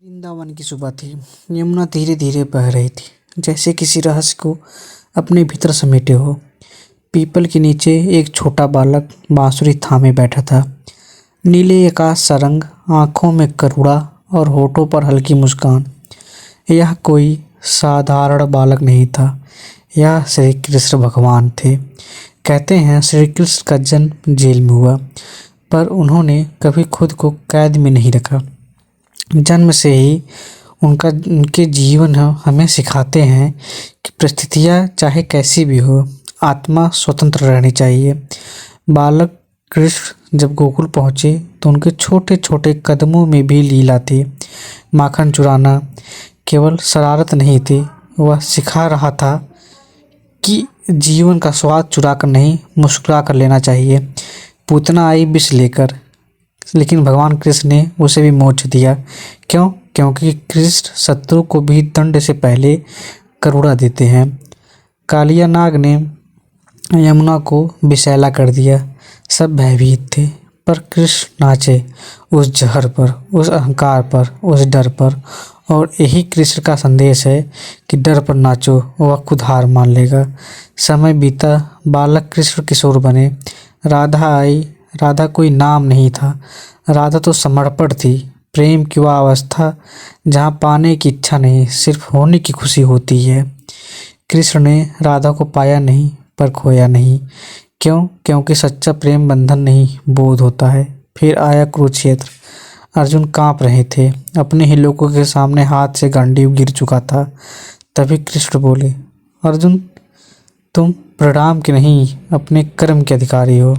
वृंदावन की सुबह थी। यमुना धीरे धीरे बह रही थी, जैसे किसी रहस्य को अपने भीतर समेटे हो। पीपल के नीचे एक छोटा बालक बांसुरी थामे बैठा था। नीले आकाश सा रंग, आंखों में करुणा और होठों पर हल्की मुस्कान। यह कोई साधारण बालक नहीं था, यह श्री कृष्ण भगवान थे। कहते हैं श्री कृष्ण का जन्म जेल में हुआ, पर उन्होंने कभी खुद को कैद में नहीं रखा। जन्म से ही उनके जीवन हमें सिखाते हैं कि परिस्थितियाँ चाहे कैसी भी हो, आत्मा स्वतंत्र रहनी चाहिए। बालक कृष्ण जब गोकुल पहुँचे तो उनके छोटे छोटे कदमों में भी लीला थी। माखन चुराना केवल शरारत नहीं थी, वह सिखा रहा था कि जीवन का स्वाद चुरा कर नहीं, मुस्कुरा कर लेना चाहिए। पूतना आई विष लेकर, लेकिन भगवान कृष्ण ने उसे भी मोक्ष दिया। क्यों? क्योंकि कृष्ण शत्रु को भी दंड से पहले करुणा देते हैं। कालिया नाग ने यमुना को विषैला कर दिया। सब भयभीत थे, पर कृष्ण नाचे उस जहर पर, उस अहंकार पर, उस डर पर। और यही कृष्ण का संदेश है कि डर पर नाचो, वह खुद हार मान लेगा। समय बीता, बालक कृष्ण किशोर बने। राधा आई। राधा कोई नाम नहीं था, राधा तो समर्पण थी। प्रेम की वह अवस्था जहाँ पाने की इच्छा नहीं, सिर्फ होने की खुशी होती है। कृष्ण ने राधा को पाया नहीं, पर खोया नहीं। क्यों? क्योंकि सच्चा प्रेम बंधन नहीं, बोध होता है। फिर आया कुरुक्षेत्र। अर्जुन कांप रहे थे, अपने ही लोगों के सामने हाथ से गांडीव गिर चुका था। तभी कृष्ण बोले, अर्जुन, तुम परिणाम के नहीं, अपने कर्म के अधिकारी हो।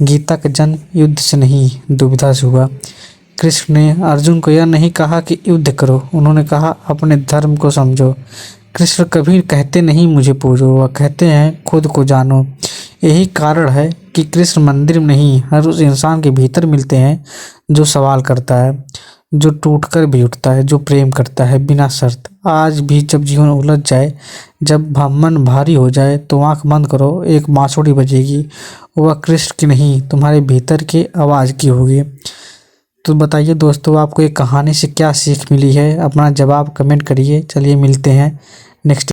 गीता का जन्म युद्ध से नहीं, दुविधा से हुआ। कृष्ण ने अर्जुन को यह नहीं कहा कि युद्ध करो, उन्होंने कहा अपने धर्म को समझो। कृष्ण कभी कहते नहीं मुझे पूजो, वह कहते हैं खुद को जानो। यही कारण है कि कृष्ण मंदिर में नहीं, हर उस इंसान के भीतर मिलते हैं जो सवाल करता है, जो टूटकर भी उठता है, जो प्रेम करता है बिना शर्त। आज भी जब जीवन उलझ जाए, जब मन भारी हो जाए, तो आंख बंद करो, एक बांसुरी बजेगी। वह कृष्ण की नहीं, तुम्हारे भीतर की आवाज़ की होगी। तो बताइए दोस्तों, आपको ये कहानी से क्या सीख मिली है? अपना जवाब कमेंट करिए। चलिए मिलते हैं नेक्स्ट